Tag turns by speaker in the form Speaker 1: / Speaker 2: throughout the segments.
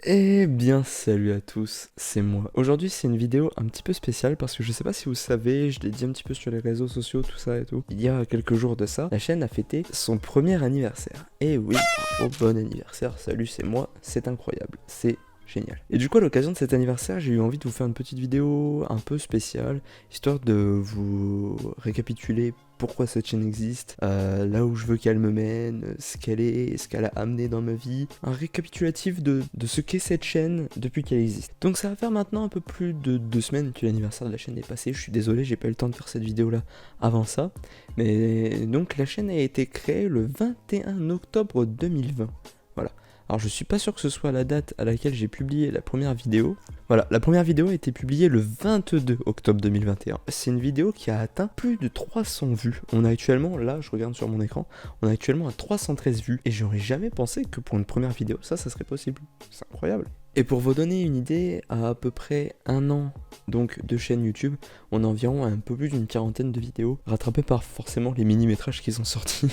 Speaker 1: Eh bien, salut à tous, c'est moi. Aujourd'hui, c'est une vidéo un petit peu spéciale parce que je sais pas si vous savez, je l'ai dit un petit peu sur les réseaux sociaux, tout ça et tout. Il y a quelques jours de ça, la chaîne a fêté son premier anniversaire. Et oui, bravo, bon anniversaire, salut, c'est moi, c'est incroyable, c'est génial. Et du coup, à l'occasion de cet anniversaire, j'ai eu envie de vous faire une petite vidéo un peu spéciale, histoire de vous récapituler pourquoi cette chaîne existe, là où je veux qu'elle me mène, ce qu'elle est, ce qu'elle a amené dans ma vie, un récapitulatif de ce qu'est cette chaîne depuis qu'elle existe. Donc ça va faire maintenant un peu plus de 2 semaines que l'anniversaire de la chaîne est passé, je suis désolé, j'ai pas eu le temps de faire cette vidéo là avant ça, mais donc la chaîne a été créée le 21 octobre 2020, voilà. Alors je suis pas sûr que ce soit la date à laquelle j'ai publié la première vidéo. Voilà, la première vidéo a été publiée le 22 octobre 2021. C'est une vidéo qui a atteint plus de 300 vues. On a actuellement, là je regarde sur mon écran, on a actuellement à 313 vues. Et j'aurais jamais pensé que pour une première vidéo, ça serait possible. C'est incroyable. Et pour vous donner une idée, à peu près un an donc de chaîne YouTube, on a environ un peu plus d'une quarantaine de vidéos, rattrapées par forcément les mini-métrages qui sont sortis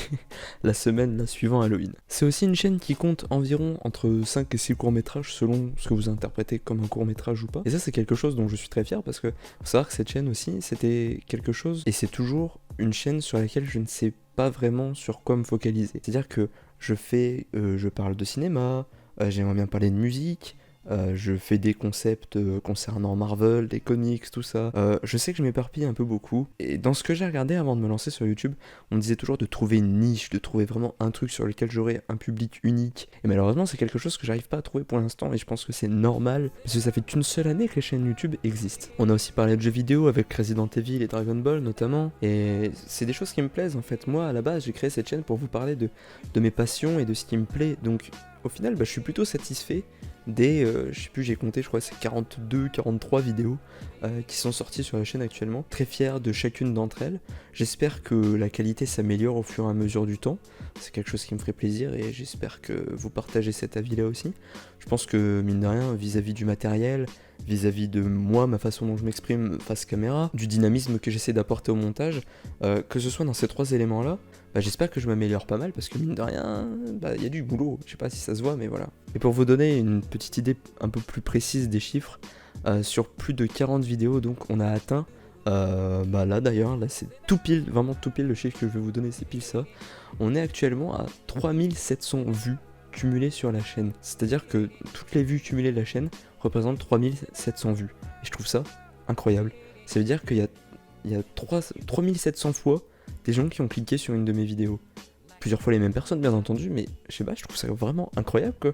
Speaker 1: la semaine là, suivant Halloween. C'est aussi une chaîne qui compte environ entre 5 et 6 courts-métrages selon ce que vous interprétez comme un court-métrage ou pas. Et ça c'est quelque chose dont je suis très fier parce que faut savoir que cette chaîne aussi c'était quelque chose, et c'est toujours une chaîne sur laquelle je ne sais pas vraiment sur quoi me focaliser. C'est-à-dire que je parle de cinéma, j'aimerais bien parler de musique, je fais des concepts concernant Marvel, des comics, tout ça. Je sais que je m'éparpille un peu beaucoup. Et dans ce que j'ai regardé avant de me lancer sur YouTube, on me disait toujours de trouver une niche, de trouver vraiment un truc sur lequel j'aurais un public unique. Et malheureusement, c'est quelque chose que j'arrive pas à trouver pour l'instant. Et je pense que c'est normal, parce que ça fait qu'une seule année que les chaînes YouTube existent. On a aussi parlé de jeux vidéo avec Resident Evil et Dragon Ball notamment. Et c'est des choses qui me plaisent en fait. Moi, à la base, j'ai créé cette chaîne pour vous parler de mes passions et de ce qui me plaît. Donc, au final, je suis plutôt satisfait des, je sais plus, j'ai compté, je crois c'est 42, 43 vidéos qui sont sorties sur la chaîne actuellement. Très fier de chacune d'entre elles. J'espère que la qualité s'améliore au fur et à mesure du temps. C'est quelque chose qui me ferait plaisir et j'espère que vous partagez cet avis-là aussi. Je pense que, mine de rien, vis-à-vis du matériel, vis-à-vis de moi, ma façon dont je m'exprime face caméra, du dynamisme que j'essaie d'apporter au montage, que ce soit dans ces trois éléments-là, j'espère que je m'améliore pas mal parce que mine de rien, y a du boulot. Je sais pas si ça se voit, mais voilà. Et pour vous donner une petite idée un peu plus précise des chiffres, sur plus de 40 vidéos, donc on a atteint, là d'ailleurs, là c'est tout pile, vraiment tout pile le chiffre que je vais vous donner, c'est pile ça. On est actuellement à 3700 vues cumulées sur la chaîne. C'est-à-dire que toutes les vues cumulées de la chaîne représentent 3700 vues. Et je trouve ça incroyable. Ça veut dire qu'il y a 3700 fois des gens qui ont cliqué sur une de mes vidéos. Plusieurs fois les mêmes personnes, bien entendu, mais je sais pas, je trouve ça vraiment incroyable, quoi.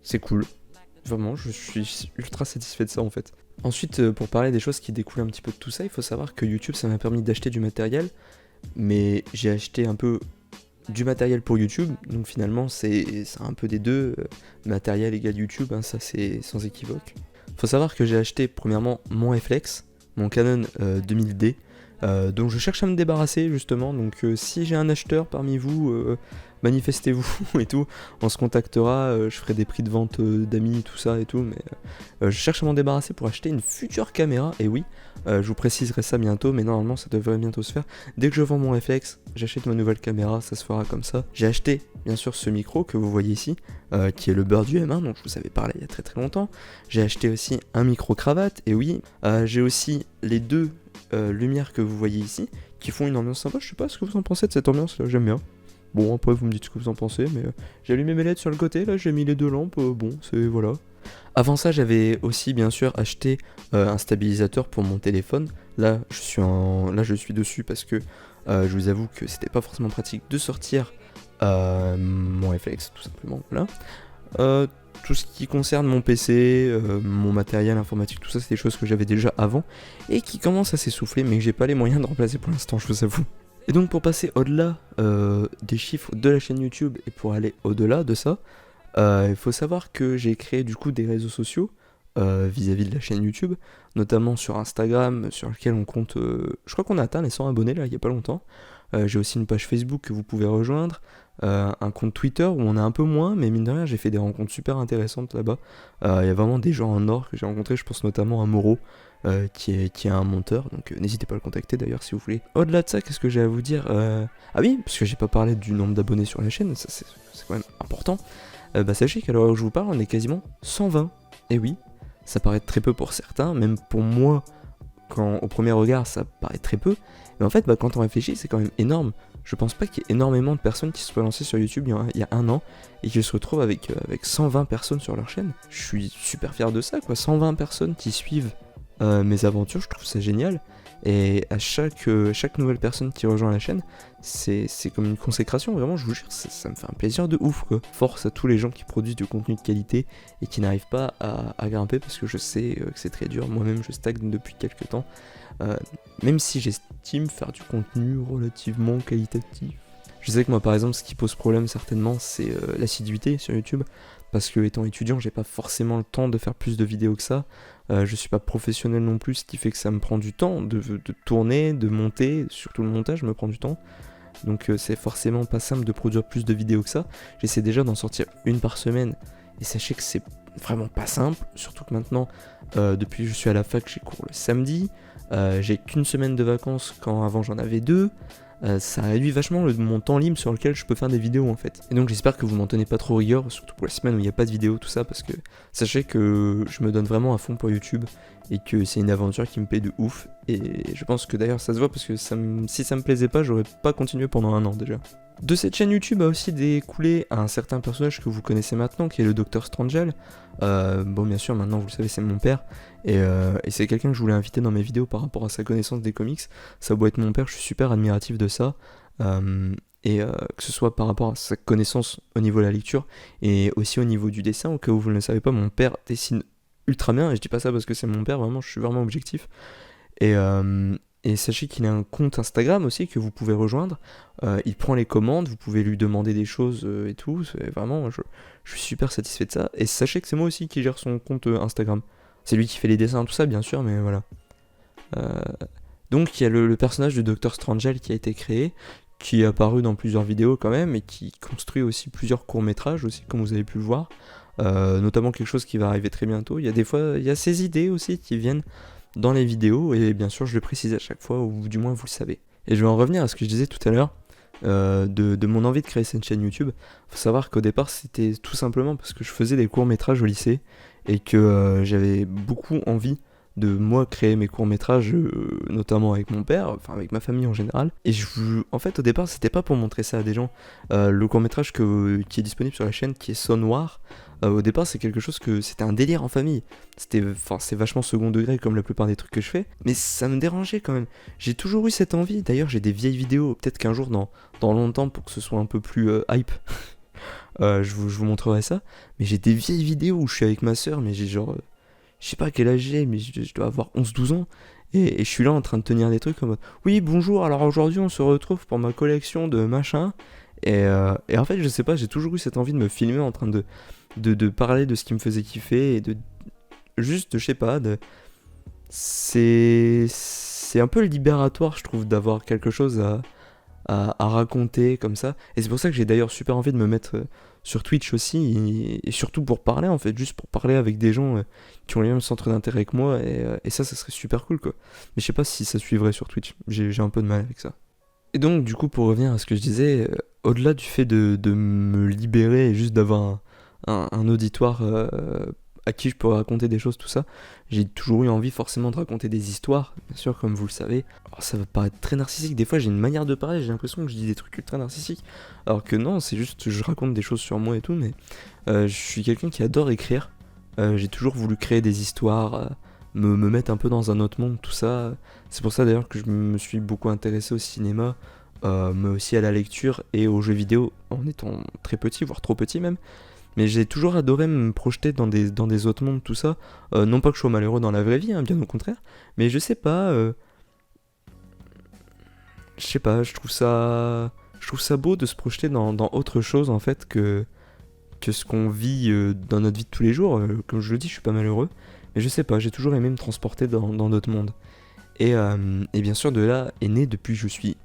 Speaker 1: C'est cool. Vraiment, je suis ultra satisfait de ça, en fait. Ensuite, pour parler des choses qui découlent un petit peu de tout ça, il faut savoir que YouTube, ça m'a permis d'acheter du matériel, mais j'ai acheté un peu du matériel pour YouTube, donc finalement, c'est un peu des deux. Matériel égale YouTube, ça c'est sans équivoque. Faut savoir que j'ai acheté, premièrement, mon réflexe, mon Canon 2000D, dont je cherche à me débarrasser justement, donc si j'ai un acheteur parmi vous, manifestez-vous et tout, on se contactera, je ferai des prix de vente d'amis, tout ça et tout, mais je cherche à m'en débarrasser pour acheter une future caméra, et oui, je vous préciserai ça bientôt, mais normalement ça devrait bientôt se faire. Dès que je vends mon réflexe, j'achète ma nouvelle caméra, ça se fera comme ça. J'ai acheté bien sûr ce micro que vous voyez ici, qui est le Bird UM1, dont je vous avais parlé il y a très très longtemps. J'ai acheté aussi un micro cravate, et oui, j'ai aussi les deux lumières que vous voyez ici, qui font une ambiance sympa. Je sais pas ce que vous en pensez de cette ambiance là, j'aime bien. Bon, après vous me dites ce que vous en pensez, mais j'ai allumé mes LED sur le côté, là j'ai mis les deux lampes, bon, c'est voilà. Avant ça, j'avais aussi bien sûr acheté un stabilisateur pour mon téléphone. Là je suis dessus parce que je vous avoue que c'était pas forcément pratique de sortir mon réflexe, tout simplement, voilà. Tout ce qui concerne mon PC, mon matériel informatique, tout ça, c'est des choses que j'avais déjà avant et qui commencent à s'essouffler, mais que j'ai pas les moyens de remplacer pour l'instant, je vous avoue. Et donc pour passer au-delà des chiffres de la chaîne YouTube et pour aller au-delà de ça, il faut savoir que j'ai créé du coup des réseaux sociaux vis-à-vis de la chaîne YouTube, notamment sur Instagram, sur lequel on compte, je crois qu'on a atteint les 100 abonnés là il y a pas longtemps. J'ai aussi une page Facebook que vous pouvez rejoindre, un compte Twitter où on a un peu moins, mais mine de rien j'ai fait des rencontres super intéressantes là-bas. Il y a vraiment des gens en or que j'ai rencontrés, je pense notamment à Moreau, qui est un monteur, donc n'hésitez pas à le contacter d'ailleurs si vous voulez. Au-delà de ça, qu'est-ce que j'ai à vous dire Ah oui, parce que j'ai pas parlé du nombre d'abonnés sur la chaîne, ça c'est quand même important. sachez qu'à l'heure où je vous parle, on est quasiment 120. Et oui, ça paraît très peu pour certains, même pour moi, quand au premier regard ça paraît très peu, mais en fait quand on réfléchit c'est quand même énorme. Je pense pas qu'il y ait énormément de personnes qui se soient lancées sur YouTube il y a un an et qui se retrouvent avec 120 personnes sur leur chaîne. Je suis super fier de ça quoi, 120 personnes qui suivent mes aventures, je trouve ça génial. Et à chaque nouvelle personne qui rejoint la chaîne, c'est comme une consécration, vraiment, je vous jure, ça me fait un plaisir de ouf quoi. Force à tous les gens qui produisent du contenu de qualité et qui n'arrivent pas à grimper, parce que je sais que c'est très dur, moi-même je stagne depuis quelques temps. Même si j'estime faire du contenu relativement qualitatif. Je sais que moi par exemple ce qui pose problème certainement c'est l'assiduité sur YouTube, parce que étant étudiant j'ai pas forcément le temps de faire plus de vidéos que ça. Je suis pas professionnel non plus, ce qui fait que ça me prend du temps de tourner, de monter, surtout le montage me prend du temps. Donc c'est forcément pas simple de produire plus de vidéos que ça. J'essaie déjà d'en sortir une par semaine, et sachez que c'est vraiment pas simple, surtout que maintenant, depuis que je suis à la fac, j'ai cours le samedi, j'ai qu'une semaine de vacances quand avant j'en avais deux. Ça réduit vachement mon temps libre sur lequel je peux faire des vidéos en fait. Et donc j'espère que vous m'en tenez pas trop rigueur, surtout pour la semaine où il n'y a pas de vidéo, tout ça, parce que sachez que je me donne vraiment à fond pour YouTube et que c'est une aventure qui me plaît de ouf. Et je pense que d'ailleurs ça se voit, parce que si ça me plaisait pas, j'aurais pas continué pendant un an déjà. De cette chaîne YouTube a aussi découlé un certain personnage que vous connaissez maintenant, qui est le Dr Strangel. Bon, bien sûr, maintenant vous le savez, c'est mon père. Et c'est quelqu'un que je voulais inviter dans mes vidéos par rapport à sa connaissance des comics. Ça doit être mon père, je suis super admiratif de ça. Que ce soit par rapport à sa connaissance au niveau de la lecture et aussi au niveau du dessin. Au cas où vous ne le savez pas, mon père dessine ultra bien. Et je dis pas ça parce que c'est mon père, vraiment, je suis vraiment objectif. Et sachez qu'il a un compte Instagram aussi que vous pouvez rejoindre. Il prend les commandes, vous pouvez lui demander des choses et tout. Vraiment, je suis super satisfait de ça. Et sachez que c'est moi aussi qui gère son compte Instagram. C'est lui qui fait les dessins, tout ça, bien sûr, mais voilà. Donc il y a le personnage de Dr Strangel qui a été créé, qui est apparu dans plusieurs vidéos quand même, et qui construit aussi plusieurs courts-métrages aussi, comme vous avez pu le voir. Notamment quelque chose qui va arriver très bientôt. Il y a ces idées aussi qui viennent dans les vidéos, et bien sûr je le précise à chaque fois, ou du moins vous le savez. Et je vais en revenir à ce que je disais tout à l'heure, de mon envie de créer cette chaîne YouTube. Faut savoir qu'au départ c'était tout simplement parce que je faisais des courts-métrages au lycée, et que j'avais beaucoup envie de moi créer mes courts-métrages, notamment avec mon père, enfin avec ma famille en général. Et en fait au départ c'était pas pour montrer ça à des gens. Le court-métrage qui est disponible sur la chaîne, qui est Son Noir, au départ c'est quelque chose c'était un délire en famille. C'est vachement second degré comme la plupart des trucs que je fais, mais ça me dérangeait quand même. J'ai toujours eu cette envie. D'ailleurs j'ai des vieilles vidéos, peut-être qu'un jour dans longtemps, pour que ce soit un peu plus hype, je vous montrerai ça. Mais j'ai des vieilles vidéos où je suis avec ma soeur, mais j'ai genre je sais pas quel âge j'ai, mais je dois avoir 11-12 ans. Et je suis là en train de tenir des trucs comme oui, bonjour, alors aujourd'hui on se retrouve pour ma collection de machin. Et en fait, je sais pas, j'ai toujours eu cette envie de me filmer en train de parler de ce qui me faisait kiffer, et de juste, je sais pas, c'est un peu libératoire, je trouve, d'avoir quelque chose à raconter comme ça. Et c'est pour ça que j'ai d'ailleurs super envie de me mettre sur Twitch aussi, et surtout pour parler en fait, juste pour parler avec des gens qui ont les mêmes centres d'intérêt que moi, et ça serait super cool quoi. Mais je sais pas si ça suivrait sur Twitch, j'ai un peu de mal avec ça. Et donc du coup, pour revenir à ce que je disais, au-delà du fait de me libérer et juste d'avoir un auditoire à qui je pourrais raconter des choses, tout ça, j'ai toujours eu envie forcément de raconter des histoires, bien sûr, comme vous le savez. Alors ça va paraître très narcissique, des fois j'ai une manière de parler, j'ai l'impression que je dis des trucs ultra narcissiques, alors que non, c'est juste je raconte des choses sur moi et tout, mais je suis quelqu'un qui adore écrire. J'ai toujours voulu créer des histoires, me mettre un peu dans un autre monde, tout ça. C'est pour ça d'ailleurs que je me suis beaucoup intéressé au cinéma, mais aussi à la lecture et aux jeux vidéo en étant très petit, voire trop petit même. Mais j'ai toujours adoré me projeter dans des autres mondes, tout ça. Non pas que je sois malheureux dans la vraie vie, hein, bien au contraire. Mais je sais pas, je trouve ça beau de se projeter dans autre chose en fait que ce qu'on vit dans notre vie de tous les jours. Comme je le dis, je suis pas malheureux. Mais je sais pas, j'ai toujours aimé me transporter dans d'autres mondes. Et bien sûr, de là est né, depuis que je suis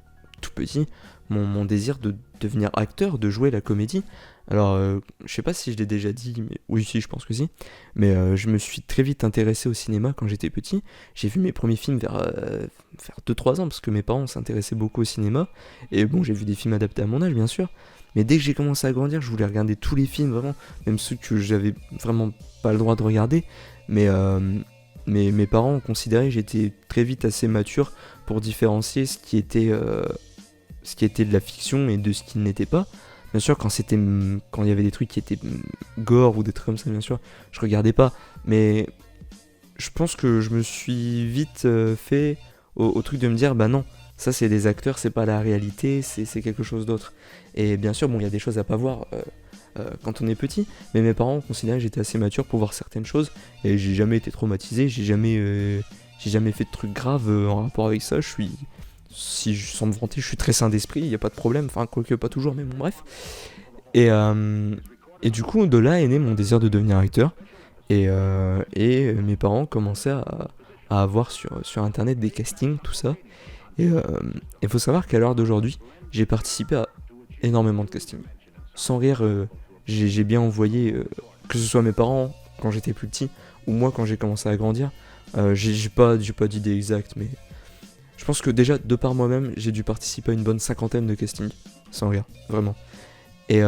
Speaker 1: tout petit, mon désir de devenir acteur, de jouer la comédie. Alors, je sais pas si je l'ai déjà dit, mais oui, si, je pense que si. Mais je me suis très vite intéressé au cinéma quand j'étais petit. J'ai vu mes premiers films vers 2-3 ans, parce que mes parents s'intéressaient beaucoup au cinéma. Et bon, j'ai vu des films adaptés à mon âge, bien sûr. Mais dès que j'ai commencé à grandir, je voulais regarder tous les films, vraiment. Même ceux que j'avais vraiment pas le droit de regarder. Mais mes parents ont considéré que j'étais très vite assez mature pour différencier ce qui était de la fiction et de ce qui ne l'était pas. Bien sûr, quand il y avait des trucs qui étaient gore ou des trucs comme ça, bien sûr, je regardais pas. Mais je pense que je me suis vite fait au truc de me dire, bah non, ça c'est des acteurs, c'est pas la réalité, c'est quelque chose d'autre. Et bien sûr, bon, il y a des choses à pas voir quand on est petit, mais mes parents considéraient que j'étais assez mature pour voir certaines choses, et j'ai jamais été traumatisé, j'ai jamais fait de trucs graves en rapport avec ça. Sans me vanter, je suis très sain d'esprit, il n'y a pas de problème, enfin, quoique pas toujours, mais bon, bref. Et, et du coup, de là est né mon désir de devenir acteur. Et mes parents commençaient à avoir sur internet des castings, tout ça. Et il faut savoir qu'à l'heure d'aujourd'hui, j'ai participé à énormément de castings. Sans rire, j'ai bien envoyé, que ce soit mes parents quand j'étais plus petit, ou moi quand j'ai commencé à grandir. J'ai pas d'idée exacte, mais je pense que déjà, de par moi-même, j'ai dû participer à une bonne cinquantaine de castings. Sans rire, vraiment. Et,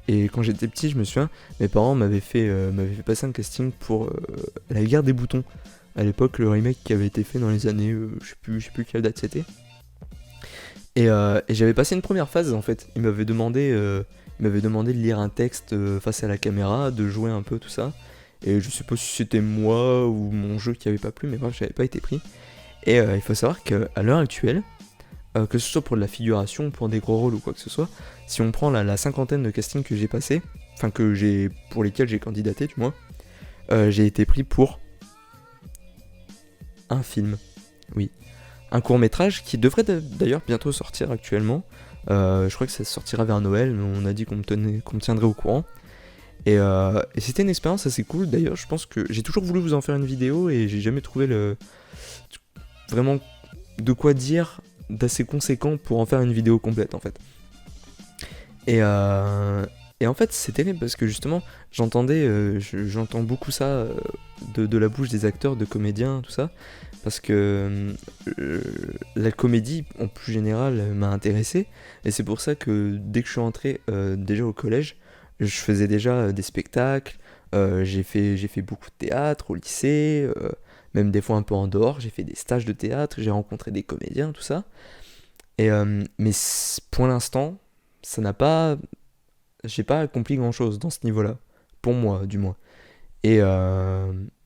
Speaker 1: et quand j'étais petit, je me souviens, mes parents m'avaient fait passer un casting pour La Guerre des Boutons. À l'époque, le remake qui avait été fait dans les années, je sais plus quelle date c'était. Et j'avais passé une première phase en fait. Ils m'avaient demandé de lire un texte face à la caméra, de jouer un peu tout ça. Et je sais pas si c'était moi ou mon jeu qui avait pas plu, mais bref, j'avais pas été pris. Et il faut savoir qu'à l'heure actuelle, que ce soit pour de la figuration, pour des gros rôles ou quoi que ce soit, si on prend la cinquantaine de castings que j'ai passé, enfin pour lesquels j'ai candidaté du moins, j'ai été pris pour un film, oui, un court métrage qui devrait d'ailleurs bientôt sortir actuellement. Je crois que ça sortira vers Noël, mais on a dit qu'on me tiendrait au courant. Et c'était une expérience assez cool. D'ailleurs, je pense que j'ai toujours voulu vous en faire une vidéo et j'ai jamais trouvé vraiment de quoi dire d'assez conséquent pour en faire une vidéo complète en fait. Et en fait, c'est terrible parce que justement, j'entends beaucoup ça de la bouche des acteurs, de comédiens, tout ça, parce que la comédie, en plus général, m'a intéressé, et c'est pour ça que dès que je suis entré déjà au collège, je faisais déjà des spectacles, j'ai fait beaucoup de théâtre au lycée, même des fois un peu en dehors, j'ai fait des stages de théâtre, j'ai rencontré des comédiens, tout ça, mais pour l'instant, ça n'a pas j'ai pas accompli grand chose dans ce niveau-là, pour moi du moins. Et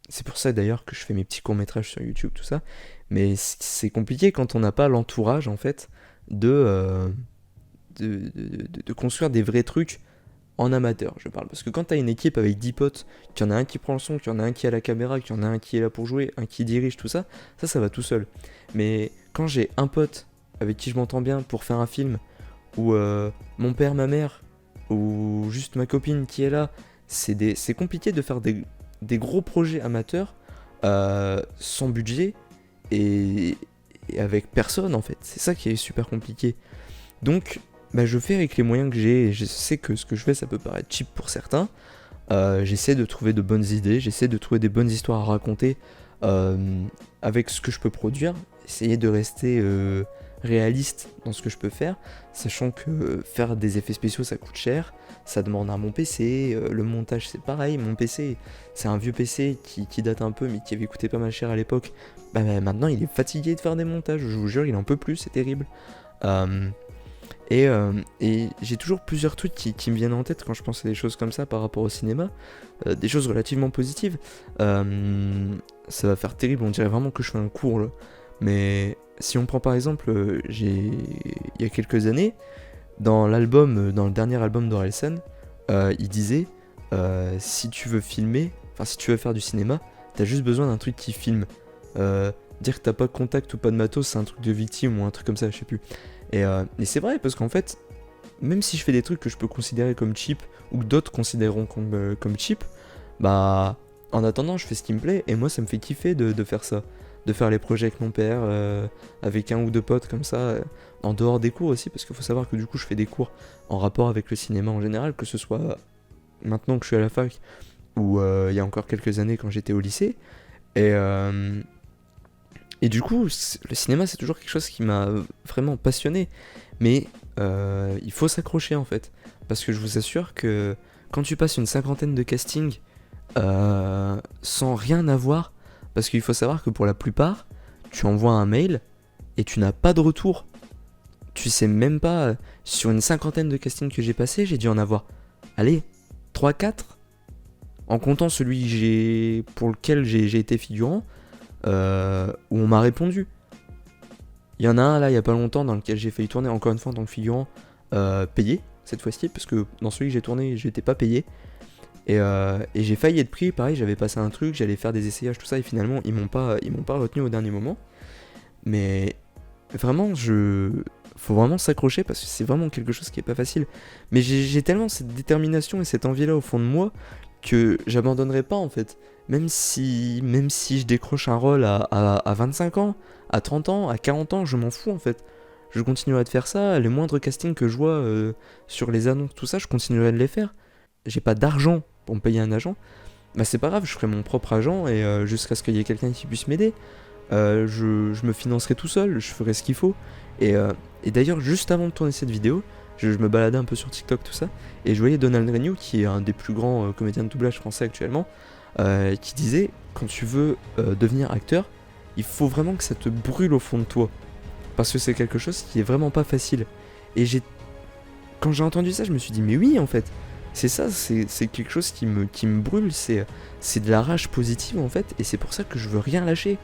Speaker 1: c'est pour ça d'ailleurs que je fais mes petits courts-métrages sur YouTube, tout ça. Mais c'est compliqué quand on n'a pas l'entourage en fait de construire des vrais trucs en amateur, je parle. Parce que quand t'as une équipe avec 10 potes, qu'il y en a un qui prend le son, qu'il y en a un qui a la caméra, qu'il y en a un qui est là pour jouer, un qui dirige, tout ça, ça va tout seul. Mais quand j'ai un pote avec qui je m'entends bien pour faire un film, ou mon père, ma mère, ou juste ma copine qui est là, c'est compliqué de faire des gros projets amateurs sans budget et, et avec personne en fait. C'est ça qui est super compliqué. Donc, bah, je fais avec les moyens que j'ai. Et je sais que ce que je fais, ça peut paraître cheap pour certains. J'essaie de trouver de bonnes idées, j'essaie de trouver des bonnes histoires à raconter avec ce que je peux produire. Essayer de rester réaliste dans ce que je peux faire, sachant que faire des effets spéciaux ça coûte cher, ça demande un bon PC, le montage c'est pareil, mon PC c'est un vieux PC qui date un peu mais qui avait coûté pas mal cher à l'époque, bah maintenant il est fatigué de faire des montages, je vous jure il en peut plus, c'est terrible. Euh, et j'ai toujours plusieurs trucs qui me viennent en tête quand je pense à des choses comme ça par rapport au cinéma, des choses relativement positives. Ça va faire terrible, on dirait vraiment que je fais un cours là. Mais si on prend par exemple, il y a quelques années, dans le dernier album d'Orelsan, il disait si tu veux filmer, enfin si tu veux faire du cinéma, t'as juste besoin d'un truc qui filme. Dire que t'as pas de contact ou pas de matos, c'est un truc de victime ou un truc comme ça, je sais plus. Et c'est vrai parce qu'en fait, même si je fais des trucs que je peux considérer comme cheap ou que d'autres considéreront comme cheap, bah en attendant je fais ce qui me plaît et moi ça me fait kiffer de faire ça. de faire les projets avec mon père, avec un ou deux potes comme ça, en dehors des cours aussi, parce qu'il faut savoir que du coup je fais des cours en rapport avec le cinéma en général, que ce soit maintenant que je suis à la fac, ou il y a encore quelques années quand j'étais au lycée. Et du coup, le cinéma c'est toujours quelque chose qui m'a vraiment passionné, mais il faut s'accrocher en fait, parce que je vous assure que quand tu passes une cinquantaine de castings sans rien avoir, parce qu'il faut savoir que pour la plupart, tu envoies un mail et tu n'as pas de retour. Tu sais même pas, sur une cinquantaine de castings que j'ai passé, j'ai dû en avoir, allez, 3-4, en comptant celui pour lequel j'ai été figurant, où on m'a répondu. Il y en a un là, il y a pas longtemps, dans lequel j'ai failli tourner encore une fois en tant que figurant, payé, cette fois-ci, parce que dans celui que j'ai tourné, j'étais pas payé. Et j'ai failli être pris, pareil, j'avais passé un truc, j'allais faire des essayages, tout ça, et finalement, ils m'ont pas retenu au dernier moment. Mais vraiment, faut vraiment s'accrocher, parce que c'est vraiment quelque chose qui est pas facile. Mais j'ai tellement cette détermination et cette envie-là au fond de moi, que j'abandonnerai pas, en fait. Même si je décroche un rôle à 25 ans, à 30 ans, à 40 ans, je m'en fous, en fait. Je continuerai de faire ça, les moindres castings que je vois sur les annonces, tout ça, je continuerai de les faire. J'ai pas d'argent pour me payer un agent, bah c'est pas grave, je ferai mon propre agent et jusqu'à ce qu'il y ait quelqu'un qui puisse m'aider. Je me financerai tout seul, je ferai ce qu'il faut. Et d'ailleurs, juste avant de tourner cette vidéo, je me baladais un peu sur TikTok, tout ça, et je voyais Donald Regnault, qui est un des plus grands comédiens de doublage français actuellement, qui disait, quand tu veux devenir acteur, il faut vraiment que ça te brûle au fond de toi. Parce que c'est quelque chose qui est vraiment pas facile. Et quand j'ai entendu ça, je me suis dit, mais oui, en fait, c'est ça, c'est quelque chose qui me brûle, c'est de la rage positive en fait, et c'est pour ça que je veux rien lâcher.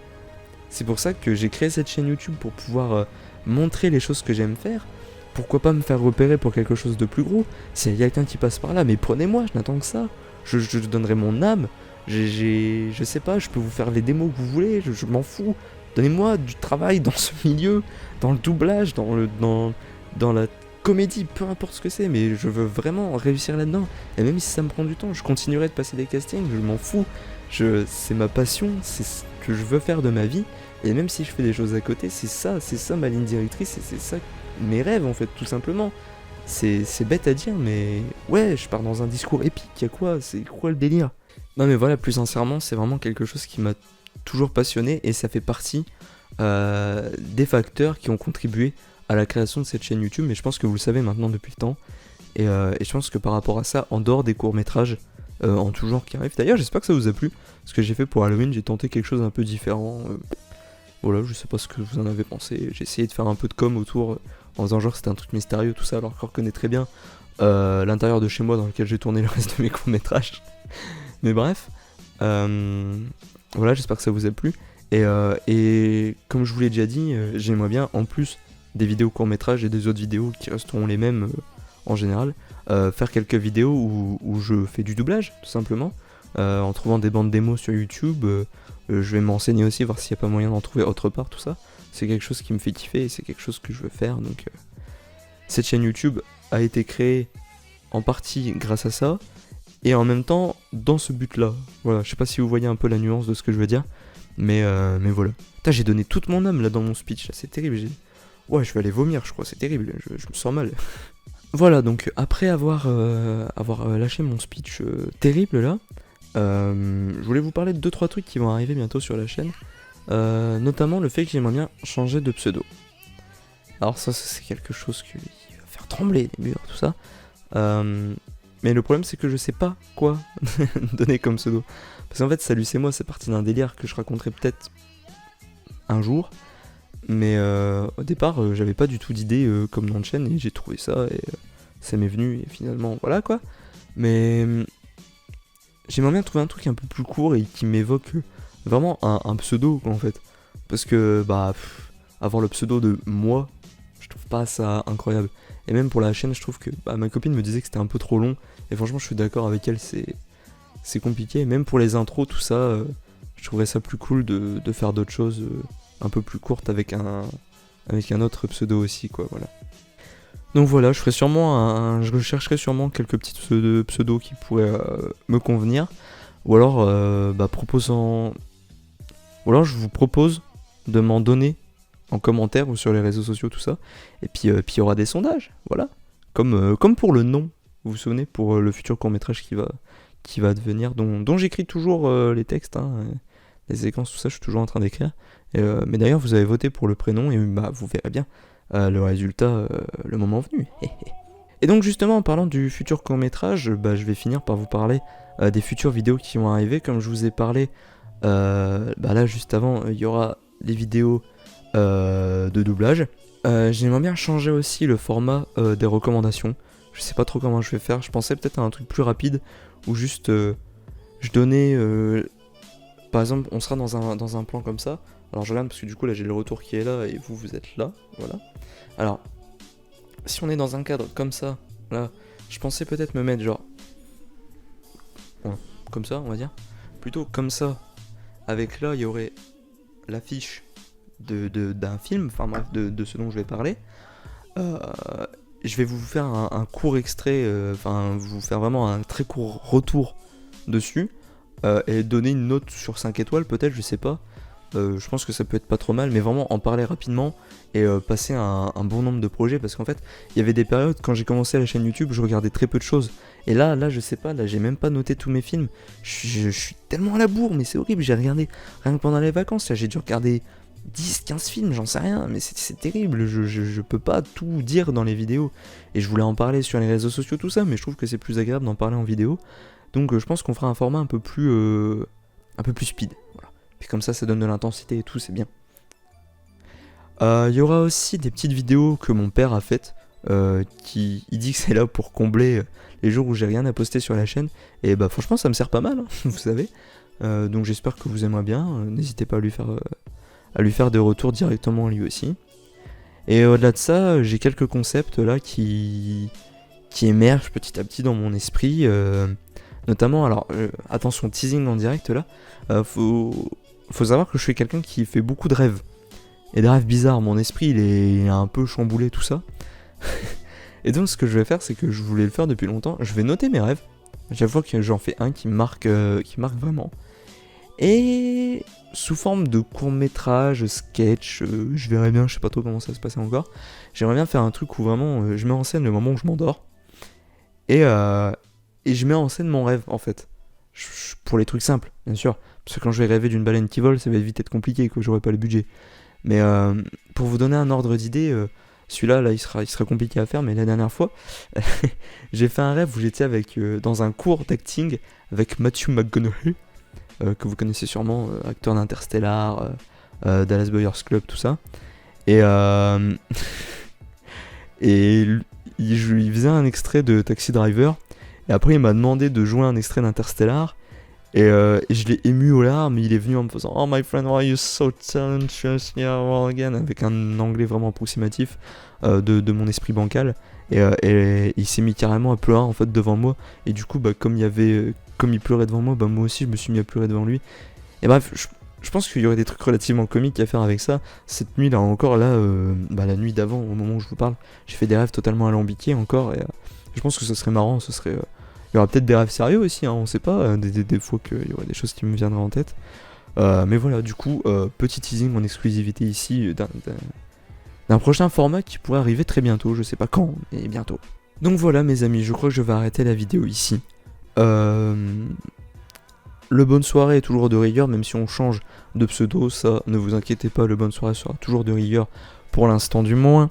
Speaker 1: C'est pour ça que j'ai créé cette chaîne YouTube, pour pouvoir montrer les choses que j'aime faire. Pourquoi pas me faire repérer pour quelque chose de plus gros? S'il y a quelqu'un qui passe par là, mais prenez-moi, je n'attends que ça. Je donnerai mon âme, je sais pas, je peux vous faire les démos que vous voulez, je m'en fous. Donnez-moi du travail dans ce milieu, dans le doublage, dans la comédie, peu importe ce que c'est, mais je veux vraiment réussir là-dedans. Et même si ça me prend du temps, je continuerai de passer des castings, je m'en fous. C'est ma passion, c'est ce que je veux faire de ma vie. Et même si je fais des choses à côté, c'est ça ma ligne directrice, et c'est ça mes rêves en fait, tout simplement. C'est bête à dire, mais ouais, je pars dans un discours épique, y'a quoi? C'est quoi le délire? Non mais voilà, plus sincèrement, c'est vraiment quelque chose qui m'a toujours passionné, et ça fait partie des facteurs qui ont contribué à la création de cette chaîne YouTube, mais je pense que vous le savez maintenant depuis le temps. Et je pense que par rapport à ça, en dehors des courts-métrages en tout genre qui arrivent, d'ailleurs j'espère que ça vous a plu, ce que j'ai fait pour Halloween, j'ai tenté quelque chose un peu différent. Voilà, je sais pas ce que vous en avez pensé, j'ai essayé de faire un peu de com autour, en faisant genre que c'était un truc mystérieux, tout ça, alors qu'on reconnaît très bien l'intérieur de chez moi dans lequel j'ai tourné le reste de mes courts-métrages. Mais bref, voilà, j'espère que ça vous a plu. Et comme je vous l'ai déjà dit, j'aimerais bien, en plus des vidéos court-métrages et des autres vidéos qui resteront les mêmes en général, faire quelques vidéos où je fais du doublage, tout simplement, en trouvant des bandes démos sur YouTube. Je vais m'enseigner aussi, voir s'il n'y a pas moyen d'en trouver autre part, tout ça. C'est quelque chose qui me fait kiffer et c'est quelque chose que je veux faire. Donc cette chaîne YouTube a été créée en partie grâce à ça, et en même temps dans ce but-là. Voilà, je sais pas si vous voyez un peu la nuance de ce que je veux dire, mais voilà. Putain, j'ai donné toute mon âme là dans mon speech, là, c'est terrible. Ouais, je vais aller vomir, je crois, c'est terrible, je me sens mal. Voilà, donc après avoir lâché mon speech terrible là, je voulais vous parler de 2-3 trucs qui vont arriver bientôt sur la chaîne, notamment le fait que j'aimerais bien changer de pseudo. Alors ça c'est quelque chose qui va faire trembler les murs, tout ça. Mais le problème c'est que je sais pas quoi donner comme pseudo. Parce qu'en fait, Salut c'est moi, c'est parti d'un délire que je raconterai peut-être un jour. Mais au départ, j'avais pas du tout d'idée comme nom de chaîne, et j'ai trouvé ça et ça m'est venu, et finalement voilà quoi. Mais j'aimerais bien trouver un truc un peu plus court et qui m'évoque vraiment un pseudo en fait. Parce que avoir le pseudo de moi, je trouve pas ça incroyable. Et même pour la chaîne, je trouve que ma copine me disait que c'était un peu trop long, et franchement je suis d'accord avec elle, c'est compliqué. Et même pour les intros, tout ça, je trouverais ça plus cool de faire d'autres choses un peu plus courtes avec un autre pseudo aussi, quoi, voilà. Donc voilà, je rechercherai sûrement quelques petits pseudos qui pourraient me convenir, ou alors je vous propose de m'en donner en commentaire ou sur les réseaux sociaux, tout ça. Et puis il y aura des sondages, voilà. Comme pour le nom, vous vous souvenez, pour le futur court-métrage qui va devenir, dont j'écris toujours les textes, hein, les séquences, tout ça, je suis toujours en train d'écrire. Mais d'ailleurs, vous avez voté pour le prénom et bah, vous verrez bien le résultat le moment venu. Et donc justement, en parlant du futur court-métrage, bah, je vais finir par vous parler des futures vidéos qui vont arriver. Comme je vous ai parlé, bah là juste avant, il y aura les vidéos de doublage. J'aimerais bien changer aussi le format des recommandations. Je sais pas trop comment je vais faire. Je pensais peut-être à un truc plus rapide où juste je donnais. Par exemple, on sera dans un plan comme ça. Alors je regarde parce que du coup là j'ai le retour qui est là et vous êtes là. Voilà. Alors, si on est dans un cadre comme ça, là, je pensais peut-être me mettre genre. Ouais, comme ça, on va dire. Plutôt comme ça. Avec là, il y aurait l'affiche d'un film, enfin bref, de ce dont je vais parler. Je vais vous faire un court extrait, enfin vous faire vraiment un très court retour dessus, et donner une note sur 5 étoiles peut-être, je sais pas. Je pense que ça peut être pas trop mal, mais vraiment en parler rapidement et passer un bon nombre de projets, parce qu'en fait il y avait des périodes quand j'ai commencé la chaîne YouTube, je regardais très peu de choses, et là je sais pas, là j'ai même pas noté tous mes films, je suis tellement à la bourre, mais c'est horrible, j'ai regardé rien que pendant les vacances, là j'ai dû regarder 10-15 films, j'en sais rien, mais c'est terrible, je peux pas tout dire dans les vidéos, et je voulais en parler sur les réseaux sociaux, tout ça, mais je trouve que c'est plus agréable d'en parler en vidéo, donc je pense qu'on fera un format un peu plus speed, voilà. Puis comme ça donne de l'intensité et tout, c'est bien. Il y aura aussi des petites vidéos que mon père a faites, il dit que c'est là pour combler les jours où j'ai rien à poster sur la chaîne, et bah franchement ça me sert pas mal, hein, vous savez, donc j'espère que vous aimerez bien, n'hésitez pas à lui faire des retours directement lui aussi. Et au-delà de ça, j'ai quelques concepts là qui émergent petit à petit dans mon esprit, notamment, alors attention, teasing en direct là, faut savoir que je suis quelqu'un qui fait beaucoup de rêves. Et des rêves bizarres, mon esprit il est un peu chamboulé, tout ça. Et donc ce que je vais faire, c'est que je voulais le faire depuis longtemps, je vais noter mes rêves. J'avoue que j'en fais un qui marque vraiment. Et sous forme de court-métrage, sketch, je verrai bien, je sais pas trop comment ça va se passer encore. J'aimerais bien faire un truc où vraiment je mets en scène le moment où je m'endors. Et je mets en scène mon rêve en fait. Pour les trucs simples, bien sûr. Parce que quand je vais rêver d'une baleine qui vole, ça va vite être compliqué, que j'aurai pas le budget. Mais pour vous donner un ordre d'idée, celui-là, là, il sera compliqué à faire, mais la dernière fois, j'ai fait un rêve où j'étais dans un cours d'acting avec Matthew McConaughey, que vous connaissez sûrement, acteur d'Interstellar, Dallas Buyers Club, tout ça. Et, et il faisait un extrait de Taxi Driver, et après il m'a demandé de jouer un extrait d'Interstellar. Et je l'ai ému aux larmes, il est venu en me faisant "Oh my friend, why are you so talented here again", avec un anglais vraiment approximatif de mon esprit bancal. Et il s'est mis carrément à pleurer en fait devant moi. Et du coup, bah, comme il pleurait devant moi, bah, moi aussi je me suis mis à pleurer devant lui. Et bref, je pense qu'il y aurait des trucs relativement comiques à faire avec ça. Cette nuit là encore, là, bah, la nuit d'avant, au moment où je vous parle, j'ai fait des rêves totalement alambiqués encore. Et je pense que ce serait marrant, il y aura peut-être des rêves sérieux aussi, hein, on sait pas, des fois qu'il y aurait des choses qui me viendraient en tête. Mais voilà, du coup, petit teasing en exclusivité ici d'un prochain format qui pourrait arriver très bientôt, je sais pas quand, mais bientôt. Donc voilà mes amis, je crois que je vais arrêter la vidéo ici. Le bonne soirée est toujours de rigueur, même si on change de pseudo, ça ne vous inquiétez pas, le bonne soirée sera toujours de rigueur, pour l'instant du moins.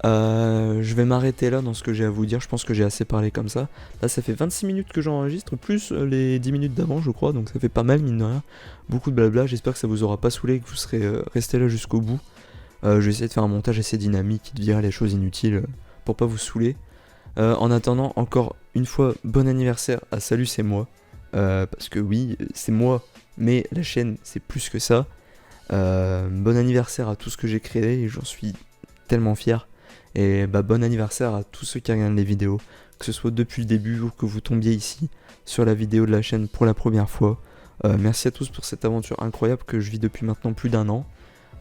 Speaker 1: Je vais m'arrêter là dans ce que j'ai à vous dire, je pense que j'ai assez parlé comme ça. Là ça fait 26 minutes que j'enregistre, plus les 10 minutes d'avant je crois, donc ça fait pas mal mine de rien. Beaucoup de blabla, j'espère que ça vous aura pas saoulé, que vous serez resté là jusqu'au bout. Je vais essayer de faire un montage assez dynamique, qui te dira les choses inutiles, pour pas vous saouler. En attendant, encore une fois, bon anniversaire à Salut c'est moi. Parce que oui, c'est moi, mais la chaîne c'est plus que ça. Bon anniversaire à tout ce que j'ai créé, et j'en suis tellement fier. Et bah bon anniversaire à tous ceux qui regardent les vidéos, que ce soit depuis le début ou que vous tombiez ici sur la vidéo de la chaîne pour la première fois. Merci à tous pour cette aventure incroyable que je vis depuis maintenant plus d'un an.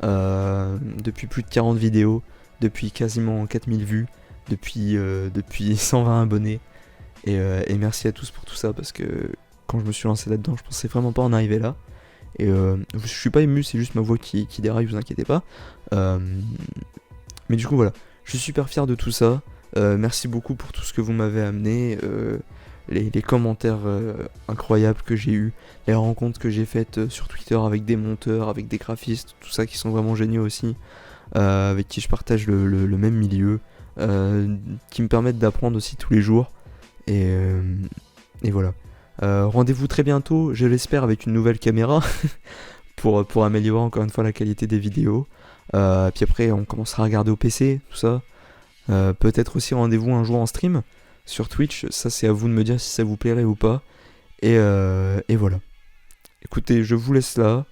Speaker 1: Depuis plus de 40 vidéos, depuis quasiment 4000 vues, depuis 120 abonnés. Et merci à tous pour tout ça, parce que quand je me suis lancé là-dedans, je pensais vraiment pas en arriver là. Et je suis pas ému, c'est juste ma voix qui déraille, vous inquiétez pas. Mais du coup voilà, je suis super fier de tout ça. Merci beaucoup pour tout ce que vous m'avez amené, les commentaires incroyables que j'ai eu, les rencontres que j'ai faites sur Twitter avec des monteurs, avec des graphistes, tout ça qui sont vraiment géniaux aussi, avec qui je partage le même milieu, qui me permettent d'apprendre aussi tous les jours. Et voilà. Rendez-vous très bientôt, je l'espère, avec une nouvelle caméra pour améliorer encore une fois la qualité des vidéos. Puis après, on commencera à regarder au PC, tout ça. Peut-être aussi rendez-vous un jour en stream sur Twitch. Ça, c'est à vous de me dire si ça vous plairait ou pas. Et voilà. Écoutez, je vous laisse là.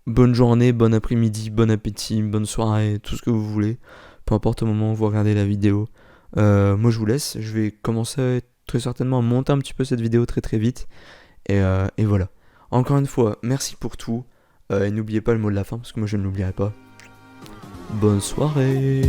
Speaker 1: Bonne journée, bon après-midi, bon appétit, bonne soirée, tout ce que vous voulez. Peu importe au moment où vous regardez la vidéo. Moi, je vous laisse. Je vais commencer très certainement à monter un petit peu cette vidéo très très vite. Et voilà. Encore une fois, merci pour tout. Et n'oubliez pas le mot de la fin, parce que moi je ne l'oublierai pas. Bonne soirée.